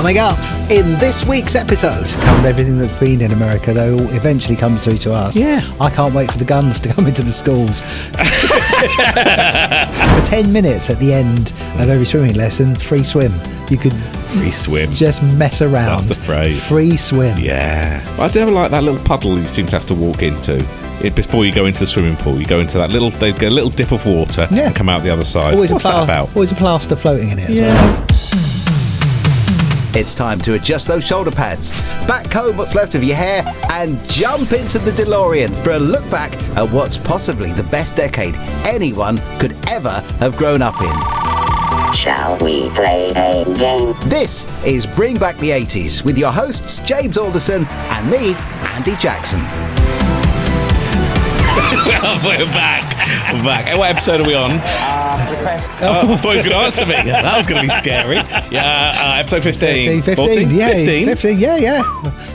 Coming up in this week's episode. Everything that's been in America, though, eventually comes through to us. Yeah. I can't wait for the guns to come into the schools. For 10 minutes at the end of every swimming lesson, free swim. You could free swim. Just mess around. That's the phrase. Free swim. Yeah. I never like that little puddle you seem to have to walk into. Before you go into the swimming pool, you go into that little, they get a little dip of water and come out the other side. What's that about? Always a plaster floating in it as well. It's time to adjust those shoulder pads, backcomb what's left of your hair, and jump into the DeLorean for a look back at what's possibly the best decade anyone could ever have grown up in. Shall we play a game? This is Bring Back the 80s with your hosts James Alderson and me, Andy Jackson. We're back. We're back. Hey, what episode are we on? Request. I thought he was going to answer me. That was going to be scary. Yeah, episode 15. 15, yeah. 15? 15, yeah.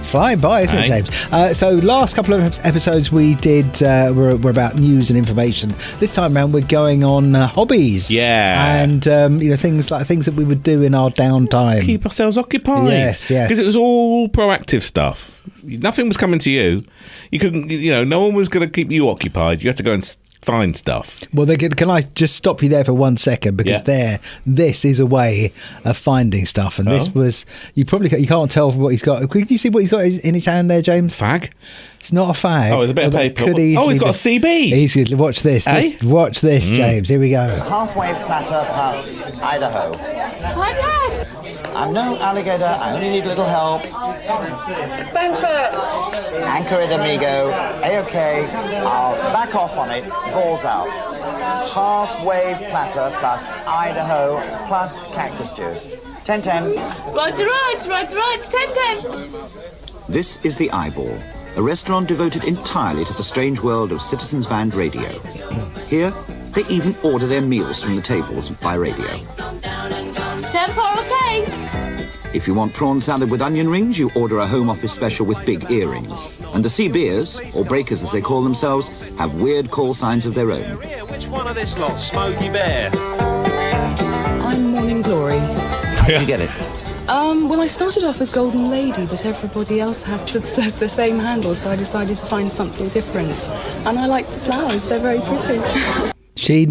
Flying by, isn't it, James? So last couple of episodes we did were about news and information. This time around we're going on hobbies. Yeah. And things that we would do in our downtime. Keep ourselves occupied. Yes. Because it was all proactive stuff. Nothing was coming to you. You couldn't, no one was going to keep you occupied. You had to go and find stuff. Well, can I just stop you there for 1 second? Because this is a way of finding stuff, and this was you can't tell from what he's got. Could you see what he's got in his hand there, James? Fag? It's not a fag. Oh, it's a bit of paper. He's got a CB. Watch this. Watch this, James. Here we go. Half-wave platter plus Idaho. I'm no alligator. I only need a little help. Anchor it, amigo. A-OK. I'll back off on it. Balls out. Half-wave platter plus Idaho plus cactus juice. 10-10. Roger, 10-10. This is The Eyeball, a restaurant devoted entirely to the strange world of Citizens Band radio. Here, they even order their meals from the tables by radio. 10-4, okay. If you want prawn salad with onion rings, you order a Home Office special with big earrings. And the Sea Beers, or Breakers as they call themselves, have weird call signs of their own. Which one of this lot, Smokey Bear? I'm Morning Glory. How did you get it? Well, I started off as Golden Lady, but everybody else had the same handle, so I decided to find something different. And I like the flowers, they're very pretty. She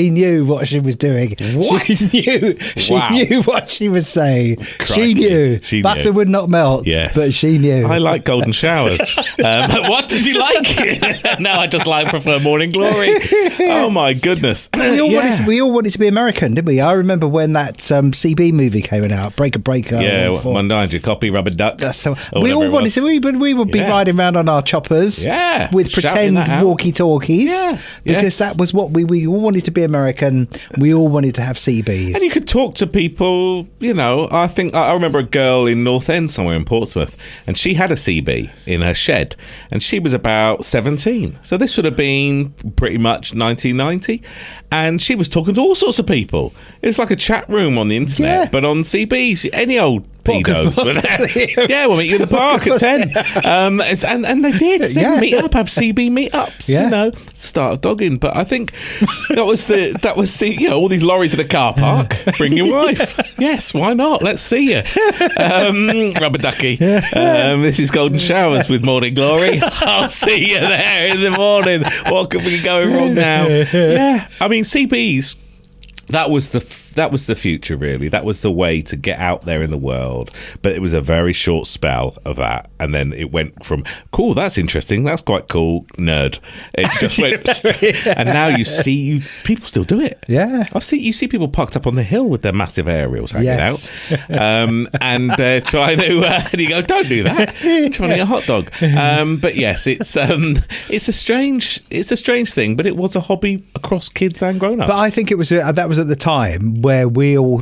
knew what she was doing. What? She knew what she was saying. Crikey. She knew. Butter would not melt, but she knew. I like golden showers. What did you like? No, I just prefer Morning Glory. Oh, my goodness. We all wanted to be American, didn't we? I remember when that CB movie came out, Breaker. Yeah, 190 copy, rubber duck. That's we all wanted to. We would be riding around on our choppers with pretend walkie-talkies because that was what we all wanted to be American. We all wanted to have CBs, and you could talk to people. I remember a girl in North End somewhere in Portsmouth, and she had a CB in her shed, and she was about 17. So this would have been pretty much 1990, and she was talking to all sorts of people. It was like a chat room on the internet, but on CBs, any old pedos. We'll meet you in the park at 10. And they did. They meet up, have CB meetups, start a dogging. But I think that was the all these lorries at a car park. Bring your wife. Yes, why not? Let's see you. Rubber ducky. This is Golden Showers with Morning Glory. I'll see you there in the morning. What could be going wrong now? Yeah, I mean CBs. That was the future, really. That was the way to get out there in the world. But it was a very short spell of that, and then it went from cool, that's interesting, that's quite cool, nerd. It just went, and now you see people still do it. Yeah, you see people parked up on the hill with their massive aerials hanging out, and they're trying to. And you go, don't do that. I'm trying to get a hot dog. But yes, it's a strange thing, but it was a hobby across kids and grown-ups. But I think it was that was at the time where we all,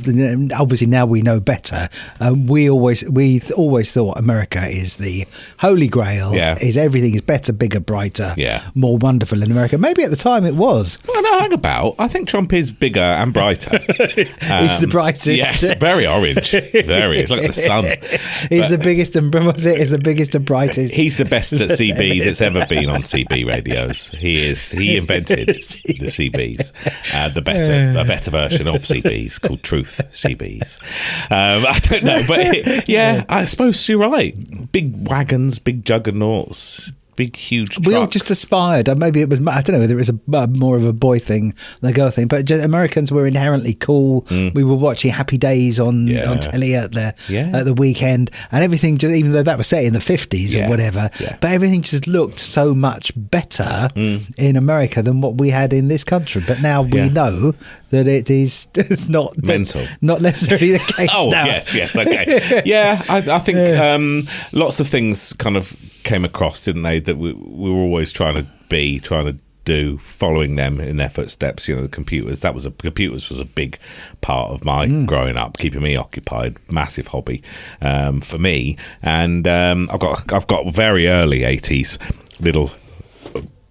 obviously now we know better. We always thought America is the holy grail. Is everything is better, bigger, brighter, more wonderful in America. Maybe at the time it was. Well, no, hang about. I think Trump is bigger and brighter. He's the brightest. Yes, very orange. Very. It's like the sun. He's the biggest and brightest. He's the best at CB that's ever been on CB radios. He is. He invented the CBs, a better version of CB. CBs called Truth CBs. I don't know, but I suppose you're right. Big wagons, big juggernauts, big huge trucks. We all just aspired. Maybe it was, I don't know whether it was more of a boy thing than a girl thing, but just, Americans were inherently cool. We were watching Happy Days on telly at the weekend, and everything, just, even though that was set in the 50s or whatever, but everything just looked so much better in America than what we had in this country. But now we know that it's not mental, not necessarily the case now. Yes, okay. I think lots of things kind of came across, didn't they, that we were always trying to do, following them in their footsteps. The computers, computers was a big part of my growing up, keeping me occupied, massive hobby for me. And I've got very early 80s little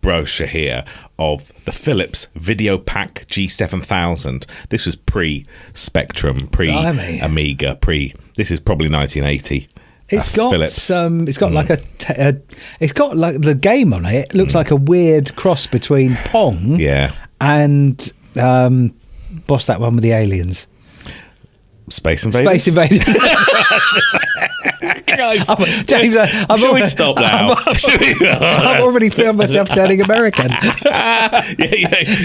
brochure here of the Philips Video Pack G7000. This was pre-Spectrum, pre-Amiga, this is probably 1980. It's got Philips. It's got like it's got like the game on it. It looks like a weird cross between Pong, and what's that one with the aliens? Space Invaders. James, shall we stop now? I've already filmed myself turning American.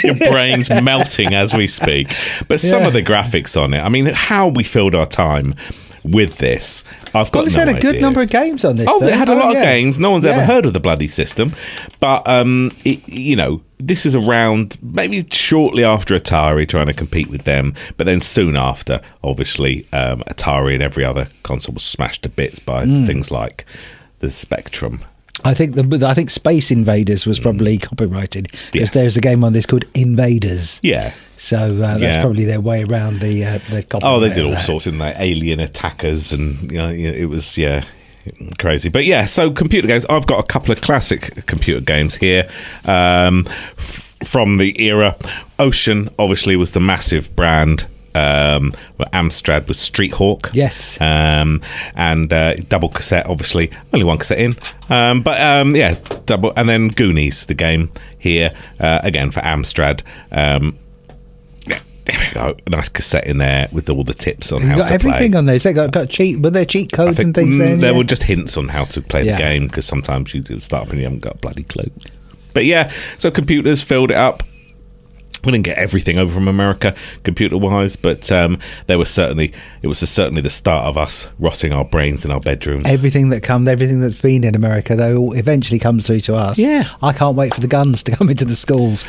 Your brain's melting as we speak. But some of the graphics on it, I mean, how we filled our time with this, I've got it's no had a idea. good number of games on this. It had a lot of games. No one's ever heard of the bloody system, but this was around maybe shortly after Atari, trying to compete with them, but then soon after, obviously, Atari and every other console was smashed to bits by things like the Spectrum. I think Space Invaders was probably copyrighted, because there's a game on this called Invaders. Yeah. So that's probably their way around the copyright. Oh, they did all sorts in there, alien attackers, and it was crazy. But so computer games. I've got a couple of classic computer games here from the era. Ocean obviously was the massive brand. Amstrad was Street Hawk, and double cassette, obviously only one cassette in, double, and then Goonies, the game here, again for Amstrad. There we go, a nice cassette in there with all the tips on how to play. Everything on there. So were there cheat codes and things there? There were just hints on how to play the game, because sometimes you do start up and you haven't got a bloody clue. But so computers filled it up. We didn't get everything over from America, computer-wise, but it was certainly the start of us rotting our brains in our bedrooms. Everything that's been in America, though, eventually comes through to us. Yeah. I can't wait for the guns to come into the schools.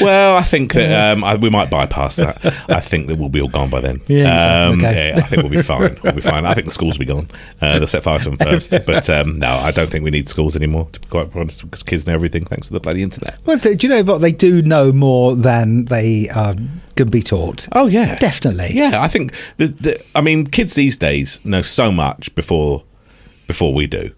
Well, I think that we might bypass that. I think that we'll be all gone by then. I think we'll be fine. I think the schools will be gone. They'll set fire to them first. But no, I don't think we need schools anymore, to be quite honest, because kids know everything thanks to the bloody internet. Well, do you know what? They do know more than they can be taught. Oh, yeah. Definitely. Yeah, I think, kids these days know so much before we do.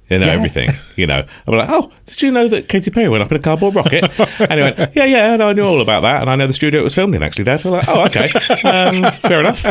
They know everything, I'm like, oh, did you know that Katy Perry went up in a cardboard rocket? And he went, yeah, I knew all about that. And I know the studio it was filmed in, actually, Dad. We're like, oh, okay. Fair enough.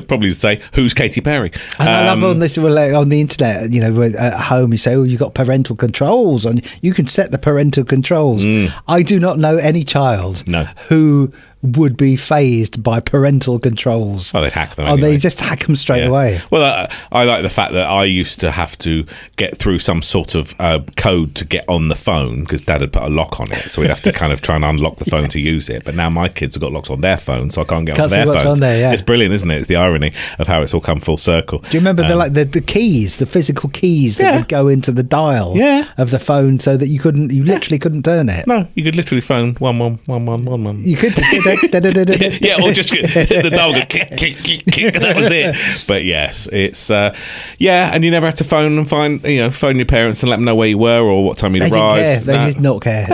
Probably say, who's Katy Perry? And I love on this, on the internet, at home, you say, oh, you've got parental controls, and you can set the parental controls. I do not know any child who would be phased by parental controls. Oh, they'd hack them anyway. They just hack them straight away. Well, I like the fact that I used to have to get through some sort of code to get on the phone, because Dad had put a lock on it, so we'd have to kind of try and unlock the phone to use it. But now my kids have got locks on their phone, so I can't get onto their phones. On there, It's brilliant, isn't it? It's the irony of how it's all come full circle. Do you remember the keys, the physical keys that would go into the dial of the phone, so that you literally couldn't turn it? No, you could literally phone 111111. You could. Or just the dial would click, and that was it. But yes, it's and you never had to phone and phone your parents and let them know where you were or what time you'd arrived. They did not care.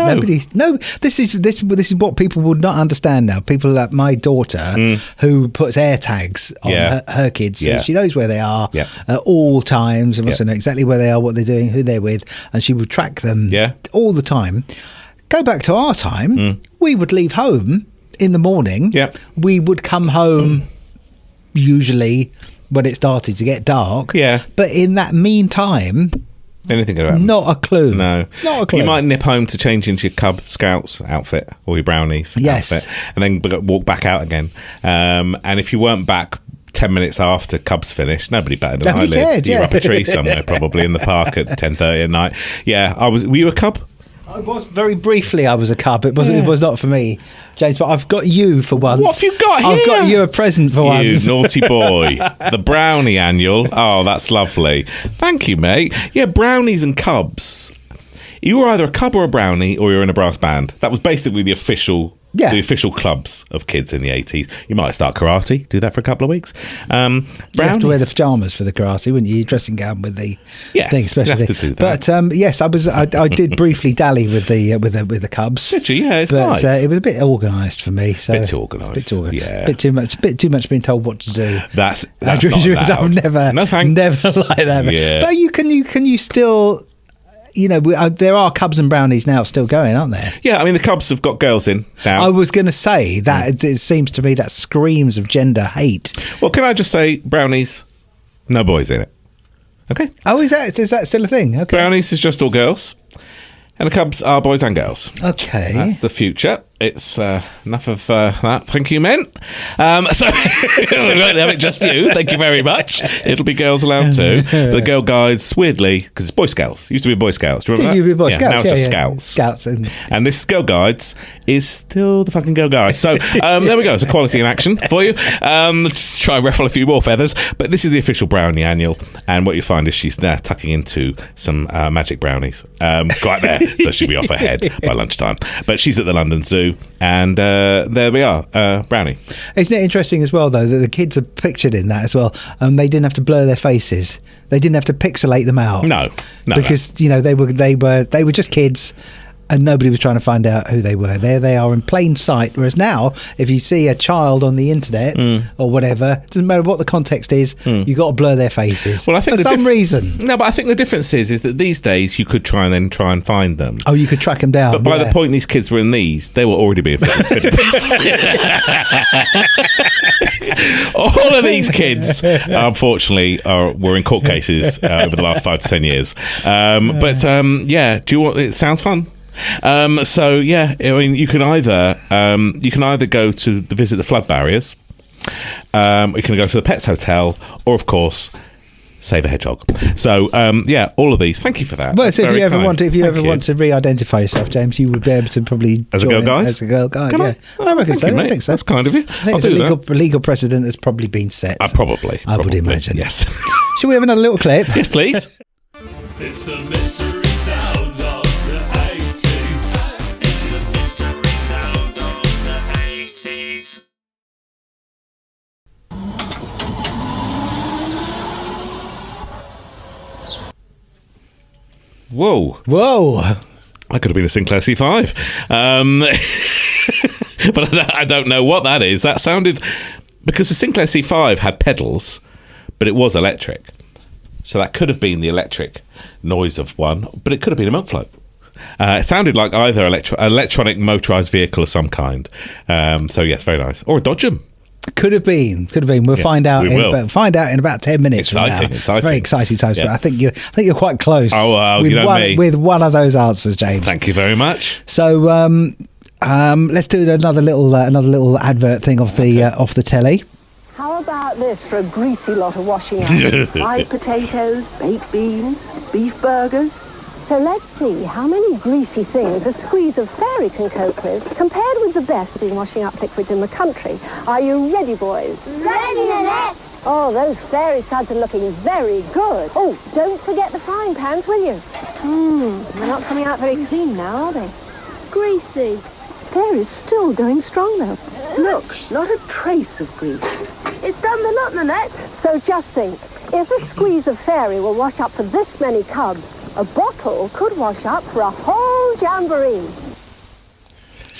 No. This is what people would not understand now. People like my daughter, who puts air tags on her kids, so she knows where they are at all times, and also know exactly where they are, what they're doing, who they're with, and she would track them all the time. Go back to our time, we would leave home in the morning. We would come home usually when it started to get dark. But in that meantime, Anything about them? Not a clue. No. Not a clue. You might nip home to change into your Cub Scouts outfit or your Brownies outfit, and then walk back out again. And if you weren't back 10 minutes after Cubs finished, nobody better than I lived. You're up a tree somewhere, probably in the park at 10:30 at night. Yeah, were you a Cub? I was very briefly. I was a Cub. It was not for me, James. But I've got you for once. What have you got here? I've got you a present for once. You naughty boy. The brownie annual. Oh, that's lovely. Thank you, mate. Yeah, brownies and Cubs. You were either a Cub or a brownie, or you were in a brass band. That was basically the official clubs of kids in the 80s. You might start karate, do that for a couple of weeks. You have to wear the pajamas for the karate, wouldn't you? Your dressing gown with the thing, especially. You have to do that. But yes, I did briefly dally with the Cubs. Did you? Yeah, it's nice. It was a bit organised for me. So bit too organised. Yeah. Bit too much being told what to do. That's not I've never like that. Yeah. But you still. There are Cubs and brownies now still going, aren't there? Yeah, I mean, the Cubs have got girls in now. I was going to say that it seems to me that screams of gender hate. Well, can I just say, brownies, no boys in it. Okay. Oh, is that still a thing? Okay. Brownies is just all girls, and the Cubs are boys and girls. Okay. That's the future. It's enough of that. Thank you, men. So we won't have it just you. Thank you very much. It'll be girls allowed too. But the Girl Guides, weirdly, because it's Boy Scouts. Used to be Boy Scouts. Do you remember that? Boy Scouts. Now it's just Scouts. Scouts. And this Girl Guides is still the fucking Girl Guides. So there we go. It's equality in action for you. Just try and ruffle a few more feathers. But this is the official brownie annual. And what you find is she's now tucking into some magic brownies. Quite there. So she'll be off her head by lunchtime. But she's at the London Zoo. And there we are, brownie. Isn't it interesting as well, though, that the kids are pictured in that as well? They didn't have to blur their faces. They didn't have to pixelate them out. No, because they were just kids. And nobody was trying to find out who they were. There they are in plain sight. Whereas now, if you see a child on the internet or whatever, it doesn't matter what the context is, you've got to blur their faces. Well, I think for some reason. No, but I think the difference is that these days you could try and find them. Oh, you could track them down. But by the point these kids were in these, they were already being fitted. All of these kids, unfortunately, were in court cases over the last 5 to 10 years. It sounds fun. So yeah, I mean, you can either go to visit the flood barriers, you can go to the Pets Hotel, or of course save a hedgehog. So all of these. Thank you for that. Well, so if you ever want to re-identify yourself, James, you would be able to probably as a girl guide. As a girl guide, Can yeah. I think so. That's kind of you. I think it's a legal precedent that's probably been set. Probably. I would imagine. Yes. Shall we have another little clip? Yes, please. It's the mystery sound of the 80s. It's the mystery sound of the 80s. Whoa. That could have been a Sinclair C5. But I don't know what that is. That sounded... Because the Sinclair C5 had pedals, but it was electric. So that could have been the electric noise of one, but it could have been a milk float. It sounded like either electronic motorised vehicle of some kind. So yes, very nice. Or a Dodgem. Could have been. We'll find out. Find out in about 10 minutes. Exciting. It's very exciting times. Yeah. But I think you're quite close. With one of those answers, James. Thank you very much. So let's do another little advert thing off the telly. How about this for a greasy lot of washing up? Fried potatoes, baked beans, beef burgers. So let's see how many greasy things a squeeze of fairy can cope with compared with the best in washing up liquids in the country. Are you ready, boys? Ready, Nanette! Oh, those fairy suds are looking very good. Oh, don't forget the frying pans, will you? They're not coming out very clean now, are they? Greasy. Fairy's still going strong, though. Look, not a trace of grease. It's done the lot, Nanette. So just think, if a squeeze of fairy will wash up for this many cubs, a bottle could wash up for a whole jamboree.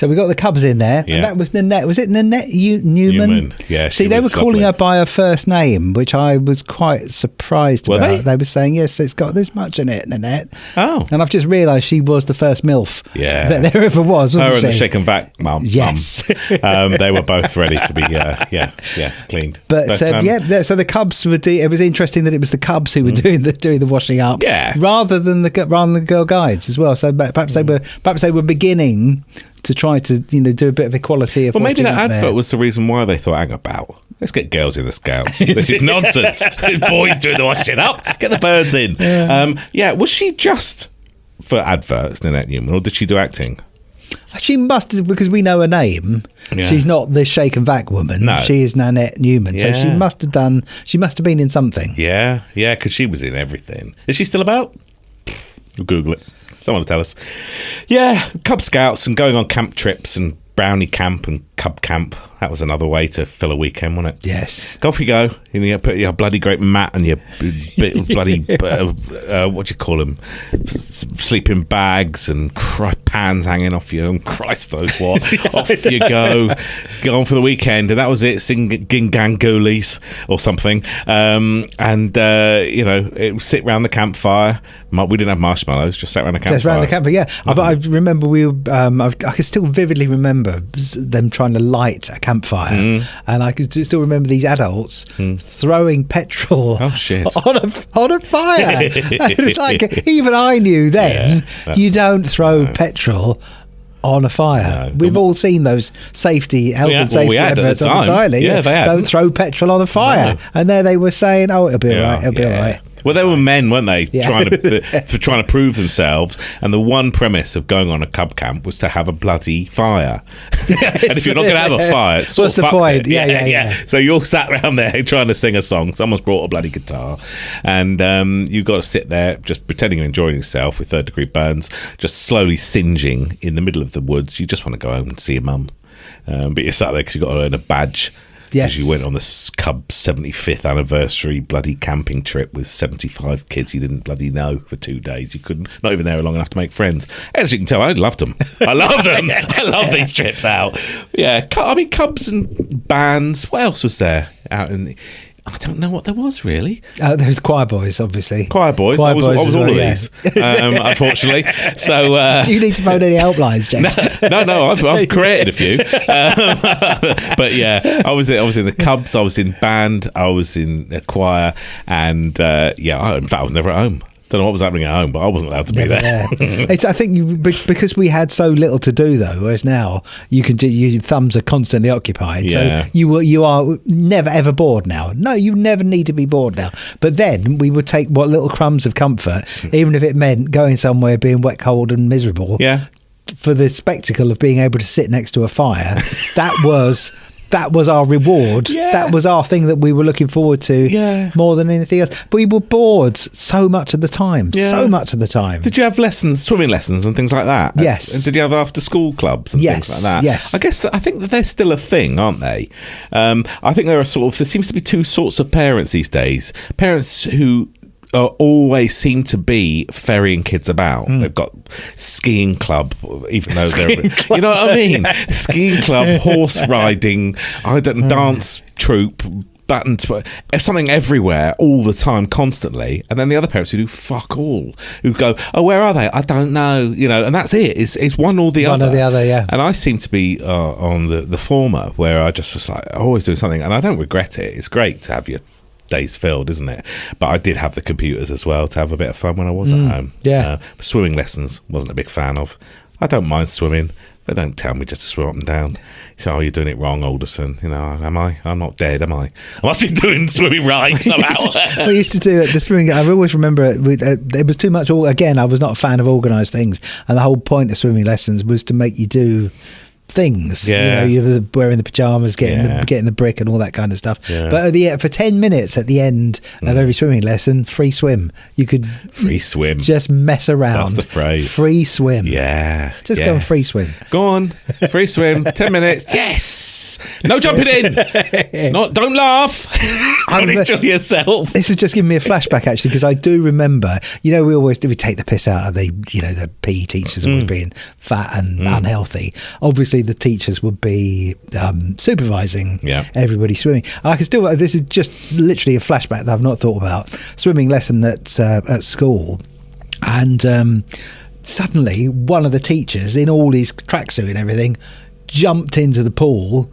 So we got the Cubs in there, Yeah. and that was Nanette. Was it Nanette Newman? Yeah. See, she they were was calling lovely. her by her first name, which I was quite surprised Were about. they? They were saying, yes, it's got this much in it, Nanette. Oh. And I've just realised she was the first MILF Yeah. that there ever was, wasn't Her and she? the shake and back mum. Yes. They were both ready to be, cleaned. But so the Cubs were. It was interesting that it was the Cubs who were doing the washing up, rather than the Girl Guides as well. So perhaps they were beginning to try to do a bit of equality of. Well, maybe washing that up advert there. was the reason why they thought, hang about. Let's get girls in the Scouts. This is nonsense. Boys doing the washing up. Get the birds in. Was she just for adverts, Nanette Newman, or did she do acting? She must have, because we know her name. Yeah. She's not the shake and vac woman. No. She is Nanette Newman. So she must have done. She must have been in something. Yeah, because she was in everything. Is she still about? We'll Google it. Someone will tell us. Yeah, Cub Scouts and going on camp trips and brownie camp and cub camp. That was another way to fill a weekend, wasn't it? Yes. Off you go. You put your bloody great mat and your bloody, what do you call them? Sleeping bags and pans hanging off you. And Christ knows what. Off you go. Go on for the weekend. And that was it. Sing Gingangoolies or something. It sit round the campfire. We didn't have marshmallows, just sat round the campfire. Just around the campfire, yeah. But I remember I can still vividly remember them trying to light a campfire, and I can still remember these adults throwing petrol on a fire. It's like, even I knew then, you don't throw petrol on a fire. No. We've all seen those health and safety adverts on the telly. Yeah, they had. Don't throw petrol on a fire. No. And there they were saying, "Oh, it'll be all right. It'll be all right." Well, they were men, weren't they? Trying to prove themselves. And the one premise of going on a cub camp was to have a bloody fire. And if you're not going to have a fire, it's sort what's of the point? It. Yeah. So you're sat around there trying to sing a song. Someone's brought a bloody guitar, and you've got to sit there just pretending you're enjoying yourself with third-degree burns, just slowly singeing in the middle of the woods. You just want to go home and see your mum, but you're sat there because you've got to earn a badge. Yes. Because you went on the Cubs 75th anniversary bloody camping trip with 75 kids you didn't bloody know for 2 days. You couldn't, not even there long enough to make friends. As you can tell, I loved them. I loved them. I love these trips out. Yeah, I mean, Cubs and bands. What else was there out in the... I don't know what there was, really. There was Choir Boys, obviously. Choir Boys. I was all of these, unfortunately. So, do you need to phone any helplines, James? No. I've created a few. But yeah, I was in the Cubs. I was in band. I was in a choir, and in fact, I was never at home. Don't know what was happening at home, but I wasn't allowed to be there. I think because we had so little to do, though, whereas now your thumbs are constantly occupied. Yeah. So you are never ever bored now. No, you never need to be bored now. But then we would take what little crumbs of comfort, even if it meant going somewhere, being wet, cold, and miserable. Yeah. For the spectacle of being able to sit next to a fire, that was our reward. Yeah. That was our thing that we were looking forward to more than anything else. But we were bored so much of the time. Yeah. So much of the time. Did you have swimming lessons and things like that? Yes. And did you have after school clubs and things like that? Yes. I think that they're still a thing, aren't they? I think there seems to be two sorts of parents these days. Parents who always seem to be ferrying kids about. They've got skiing club, even though you know what I mean? Skiing club, horse riding, dance troupe, something everywhere all the time, constantly. And then the other parents who do fuck all, who go, oh, where are they? I don't know, and that's it. It's one or the other. One or the other, yeah. And I seem to be on the former, where I just was like always doing something, and I don't regret it. It's great to have your days filled, isn't it? But I did have the computers as well to have a bit of fun when I was at home. Yeah. Swimming lessons wasn't a big fan of. I don't mind swimming, but don't tell me just to swim up and down. So, you're doing it wrong, Alderson. Am I? I'm not dead, am I? I must be doing swimming right somehow. We used to do the swimming. I always remember it was too much. Again, I was not a fan of organised things, and the whole point of swimming lessons was to make you do things. You're wearing the pajamas, getting the brick and all that kind of stuff. Yeah. But for 10 minutes at the end of every swimming lesson, free swim. You could free swim, just mess around. That's the phrase. Free swim. Yeah, just go and free swim. Go on, free swim. 10 minutes. Yes. No jumping in. Don't laugh. Don't enjoy yourself. This has just given me a flashback, actually, because I do remember. We take the piss out of the PE teachers always being fat and unhealthy. Obviously, obviously the teachers would be supervising everybody swimming. And I can still, this is just literally a flashback that I've not thought about. Swimming lesson at school, and suddenly one of the teachers, in all his tracksuit and everything, jumped into the pool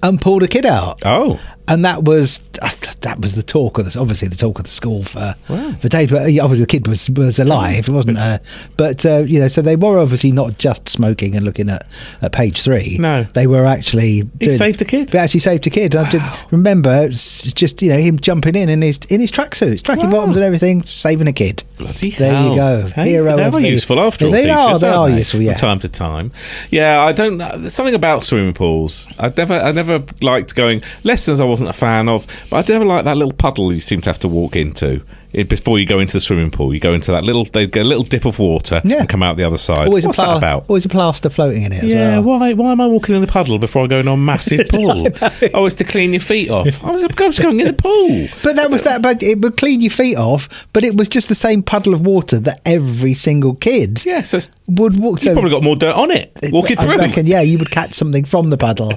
and pulled a kid out. Oh. And that was the talk of obviously the talk of the school for days. But obviously the kid was alive, wasn't but so they were obviously not just smoking and looking at page 3. No, they were actually saved a kid. They actually saved a kid. Wow. I just remember just him jumping in his tracksuits, tracking bottoms and everything, saving a kid. Bloody there hell. You go. Hey, Hero. They are useful after all. They are useful. Yeah. From time to time. Yeah, I don't. There's something about swimming pools. I never liked going lessons. I wasn't a fan of. But I never like that little puddle you seem to have to walk into before you go into the swimming pool. You go into that they get a little dip of water and come out the other side. What's that about? Always a plaster floating in it as well. Why am I walking in the puddle before I go into a massive pool? It's to clean your feet off. I was going in the pool. But but it would clean your feet off, but it was just the same puddle of water that every single kid would walk. You probably got more dirt on it walking through. I reckon, you would catch something from the puddle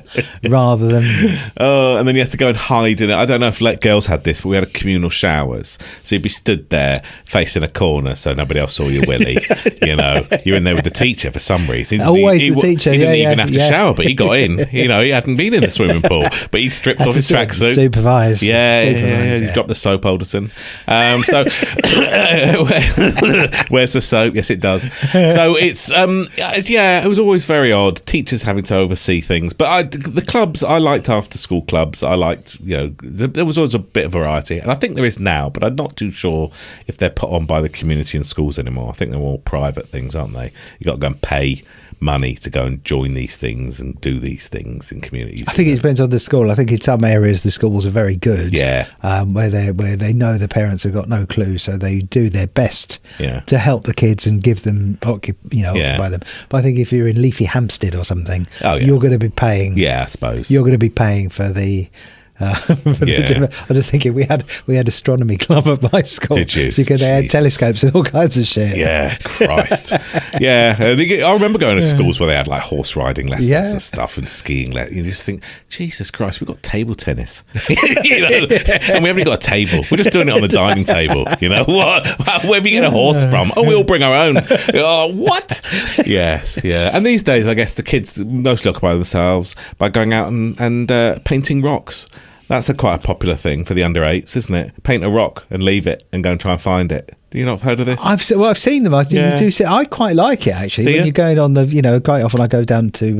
rather than... and then you have to go and hide in it. I don't know if girls had this, but we had communal showers. So you'd be stood there facing a corner so nobody else saw your willy. You're in there with the teacher for some reason. Always the teacher. He didn't even have to shower, but he got in. He hadn't been in the swimming pool, but he stripped off his tracksuit. Supervise. He dropped the soap, Alderson. So where's the soap? Yes, it does. So it's it was always very odd. Teachers having to oversee things, but the clubs I liked, after school clubs. I liked, there was always a bit of variety, and I think there is now, but I'm not too sure if they're put on by the community and schools anymore. I think they're all private things, aren't they? You got to go and pay money to go and join these things and do these things in communities. I think it depends on the school. I think in some areas the schools are very good. Where they know the parents have got no clue, so they do their best to help the kids and give them occupy them. But I think if you're in Leafy Hampstead or something, you're going to be paying. I suppose you're going to be paying for the. I was just thinking we had astronomy club at my school. Did you? So they had telescopes and all kinds of shit. Yeah, Christ. I remember going to schools where they had like horse riding lessons and stuff and skiing. You just think, Jesus Christ, we've got table tennis, and we haven't got a table. We're just doing it on the dining table. Where do you get a horse from? We all bring our own. What? Yes, And these days, I guess the kids mostly occupy themselves by going out and painting rocks. That's quite a popular thing for the under 8s, isn't it? Paint a rock and leave it and go and try and find it. Do you not have heard of this? I've seen them. I quite like it actually. When you're going on quite often I go down to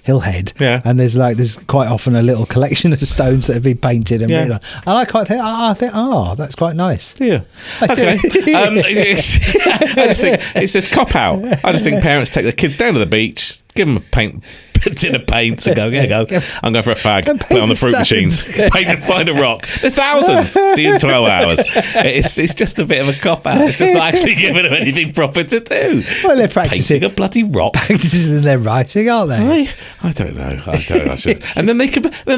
Hillhead, and there's quite often a little collection of stones that have been painted, and I quite think, that's quite nice. Yeah. Okay. I just think it's a cop out. I just think parents take their kids down to the beach, give them a tin of paint and go, I'm going for a fag, put it on the fruit machines, paint and find a rock. There's thousands. See you in 12 hours. It's just a bit of a cop out. It's just not actually giving them anything proper to do. Well, they're practicing painting a bloody rock. Practicing their writing, aren't they? I don't know. And then they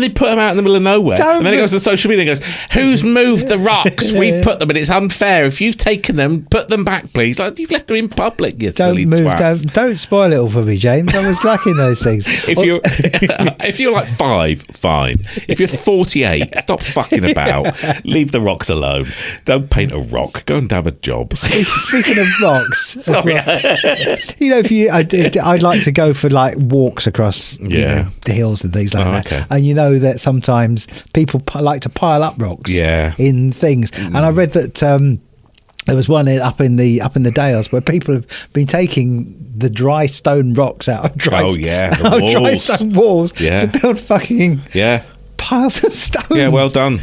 put them out in the middle of nowhere. And then it goes to social media and goes, who's moved the rocks? We've put them, and it's unfair. If you've taken them, put them back, please. You've left them in public, you silly twats. Don't spoil it all for me, James. I was liking those things. If you're like 5, fine. If you're 48, stop fucking about. Leave the rocks alone. Don't paint a rock. Go and have a job. Speaking of rocks, sorry. I'd like to go for like walks across the hills and things like that. Okay. And that sometimes people like to pile up rocks in things. And I read that there was one up in the Dales where people have been taking the dry stone rocks out of dry stone walls to build fucking piles of stones. Yeah, well done.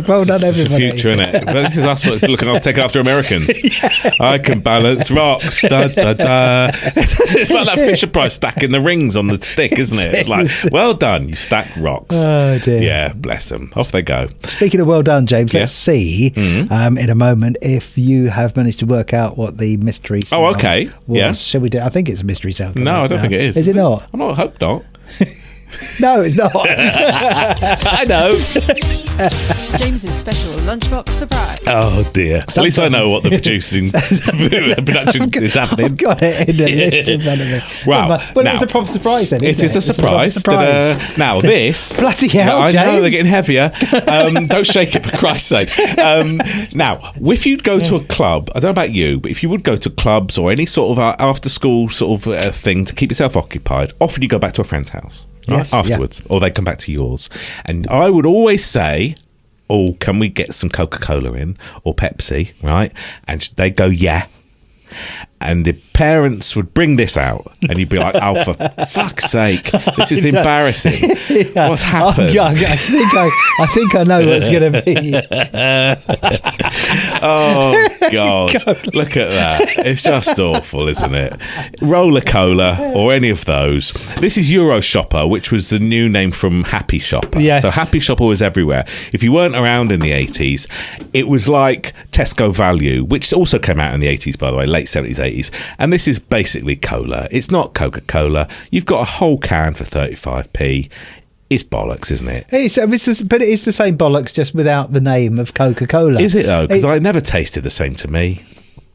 Well done, everybody. It's the future, innit? Well, this is us looking off, taking after Americans. I can balance rocks. Da, da, da. It's like that Fisher Price stacking the rings on the stick, isn't it? It's like, well done, you stacked rocks. Oh, dear. Yeah, bless them. Off they go. Speaking of well done, James, let's see in a moment if you have managed to work out what the mystery sound was. Yeah. Shall we do? I think it's a mystery sound. No, I don't think it is. Is it not? I hope not. No, it's not. I know. James's special lunchbox surprise. Oh dear. At least I know what the production is happening. I've got it in the list in front of me. Wow. But it's a proper surprise then, isn't It is a surprise. Now this... Bloody hell, I know, James. they're getting heavier. Don't shake it, for Christ's sake. Now, if you'd go to a club, I don't know about you, but if you would go to clubs or any sort of after-school sort of thing to keep yourself occupied, often you go back to a friend's house. Right, Yes, afterwards, or they come back to yours, and I would always say, "Oh, can we get some Coca-Cola in or Pepsi?" Right, and they go, "Yeah," and the parents would bring this out, and you'd be like, "Oh, for fuck's sake, this is embarrassing. What's happened?" I think I know what's going to be. Oh God, look at that. It's just awful, isn't it? Roller Cola or any of those. This is Euro Shopper, which was the new name from Happy Shopper. Yes. So Happy Shopper was everywhere. If you weren't around in the 80s, it was like Tesco Value, which also came out in the 80s, by the way, late 70s, 80s. And this is basically cola. It's not Coca-Cola. You've got a whole can for 35p. It's bollocks, isn't it? But it is the same bollocks, just without the name of Coca-Cola. Is it though? Because it never tasted the same to me.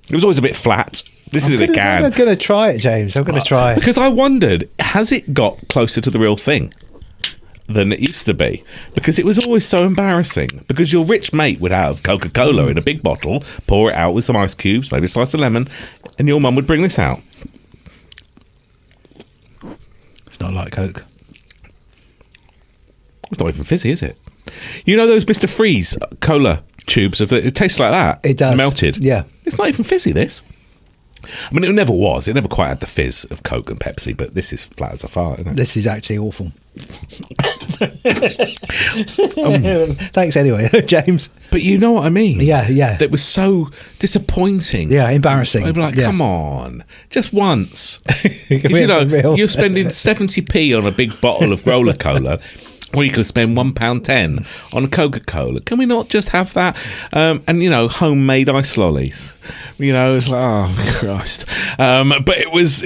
It was always a bit flat. This is in a can. I'm going to try it, James. I'm going to try it. Because I wondered, has it got closer to the real thing than it used to be? Because it was always so embarrassing. Because your rich mate would have Coca-Cola in a big bottle, pour it out with some ice cubes, maybe a slice of lemon, and your mum would bring this out. It's not like Coke. It's not even fizzy, is it? You know those Mr. Freeze cola tubes? It tastes like that. It does. Melted. Yeah. It's not even fizzy, this. I mean, it never was. It never quite had the fizz of Coke and Pepsi, but this is flat as a fart, isn't it? This is actually awful. Thanks anyway, James. But you know what I mean? Yeah. That was so disappointing. Yeah, embarrassing. I'd be like, come on, just once. Real. You're spending 70p on a big bottle of Roller Cola. Or you could spend £1.10 on a Coca-Cola. Can we not just have that? And, homemade ice lollies. It's like, oh, Christ. But it was,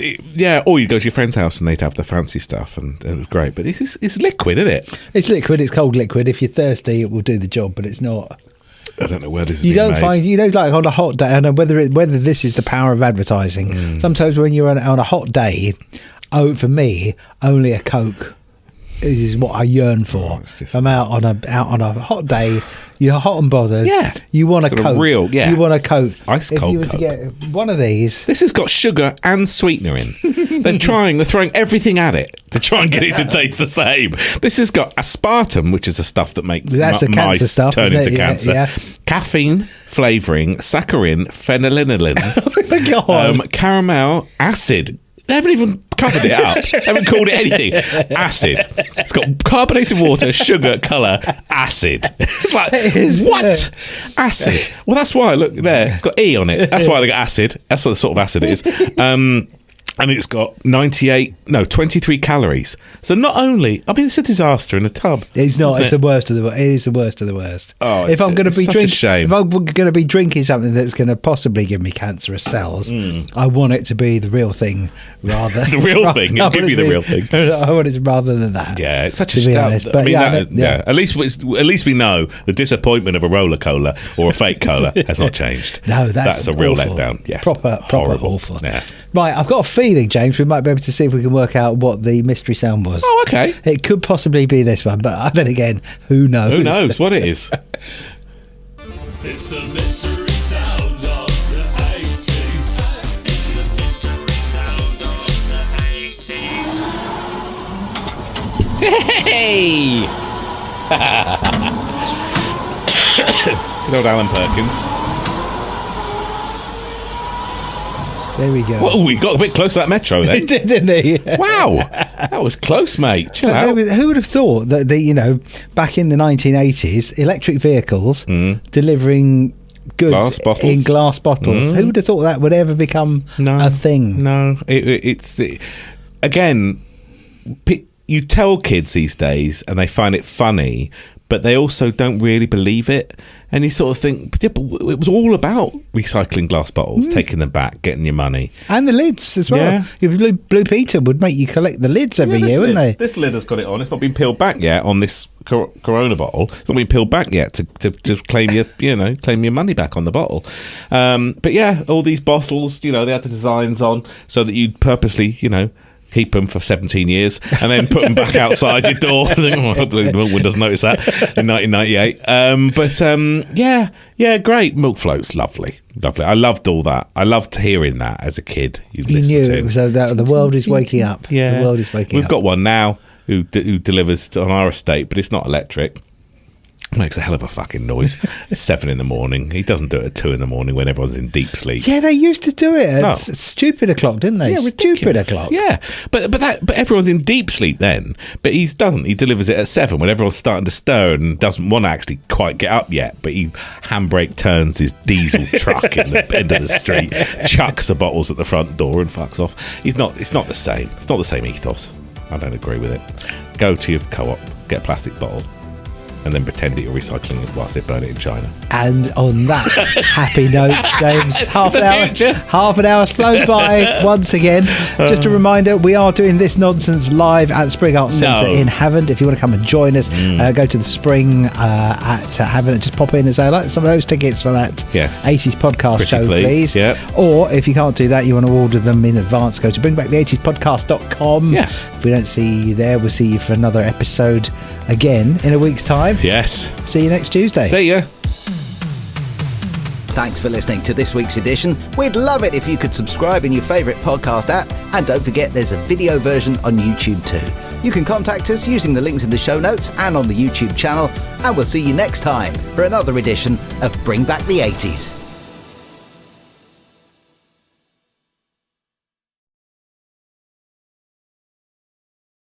or you go to your friend's house and they'd have the fancy stuff, and it was great. But it's liquid, isn't it? It's liquid. It's cold liquid. If you're thirsty, it will do the job, but it's not. I don't know where this is. You don't find, like on a hot day, I don't know whether this is the power of advertising. Sometimes when you're on a hot day, for me, only a Coke is what I yearn for. I'm out on a hot day. You're hot and bothered. Yeah. You want a Coke. You want a Coke. Ice cold If you were Coke. to get one of these. This has got sugar and sweetener in. They're throwing everything at it to try and get it to taste the same. This has got aspartame, which is the stuff that makes That's the cancer mice stuff, turn isn't into it? cancer. Yeah. Caffeine, flavouring, saccharin, phenylalanine, Oh my God. caramel, acid. They haven't even covered it up. They haven't called it anything. Acid. It's got carbonated water, sugar, colour, acid. It's like, what? Acid. Well, that's why, look there, it's got E on it. That's why they got acid. That's what the sort of acid it is. And it's got 23 calories. So not only, it's a disaster in a tub. It's not. It's the worst of the. It is the worst of the worst. Oh, if I'm going to be such a shame. if I'm going to be drinking something that's going to possibly give me cancerous cells, I want it to be the real thing rather. The real thing. It'll give you the real thing. I want it rather than that. Yeah, it's such to a be honest. But At least we know the disappointment of a roller cola or a fake cola has not changed. No, that's a real awful. letdown. Yes, proper horrible. awful. Yeah. Right, I've got a feeling, James, we might be able to see if we can work out what the mystery sound was. Oh, okay. It could possibly be this one, but then again, who knows? Who knows what it is? It's the mystery sound of the 80s. It's the mystery sound of the 80s. Hey! Good old Alan Perkins. There we go. Oh, we got a bit close to that metro then. He did, didn't he? Wow, that was close, mate. Chill out. Who would have thought that back in the 1980s, electric vehicles delivering goods in glass bottles? Who would have thought that would ever become a thing? No, again, you tell kids these days and they find it funny, but they also don't really believe it. And you sort of think, yeah, but it was all about recycling glass bottles, taking them back, getting your money. And the lids as well. Yeah. Blue Peter would make you collect the lids every year, wouldn't they? This lid has got it on. It's not been peeled back yet on this Corona bottle. It's not been peeled back yet to claim your money back on the bottle. But yeah, all these bottles, they had the designs on so that you'd purposely, keep them for 17 years and then put them back outside your door. Hopefully no one doesn't notice that in 1998. Great. Milk floats, lovely. I loved all that. I loved hearing that as a kid. You knew it was that the world is waking up. Yeah, the world is waking up. We've got one now who delivers on our estate, but it's not electric. Makes a hell of a fucking noise. It's 7 a.m. He doesn't do it at 2 a.m. when everyone's in deep sleep. Yeah, they used to do it at stupid o'clock, didn't they? Yeah, stupid o'clock. Yeah, but everyone's in deep sleep then. But he doesn't. He delivers it at 7 when everyone's starting to stir and doesn't want to actually quite get up yet. But he handbrake turns his diesel truck in the end of the street, chucks the bottles at the front door and fucks off. It's not the same. It's not the same ethos. I don't agree with it. Go to your co-op, get a plastic bottle, and then pretend that you're recycling it whilst they burn it in China. And on that happy note, James, half an hour's flown by once again. Just a reminder, we are doing This Nonsense live at Spring Arts Centre in Havant. If you want to come and join us, go to the Spring at Havant and just pop in and say, I like some of those tickets for that 80s podcast show, please. Yep. Or if you can't do that, you want to order them in advance, go to bringbackthe80spodcast.com. Yeah. If we don't see you there, we'll see you for another episode again in a week's time. Yes. See you next Tuesday. See ya. Thanks for listening to this week's edition. We'd love it if you could subscribe in your favourite podcast app. And don't forget, there's a video version on YouTube too. You can contact us using the links in the show notes and on the YouTube channel. And we'll see you next time for another edition of Bring Back the 80s.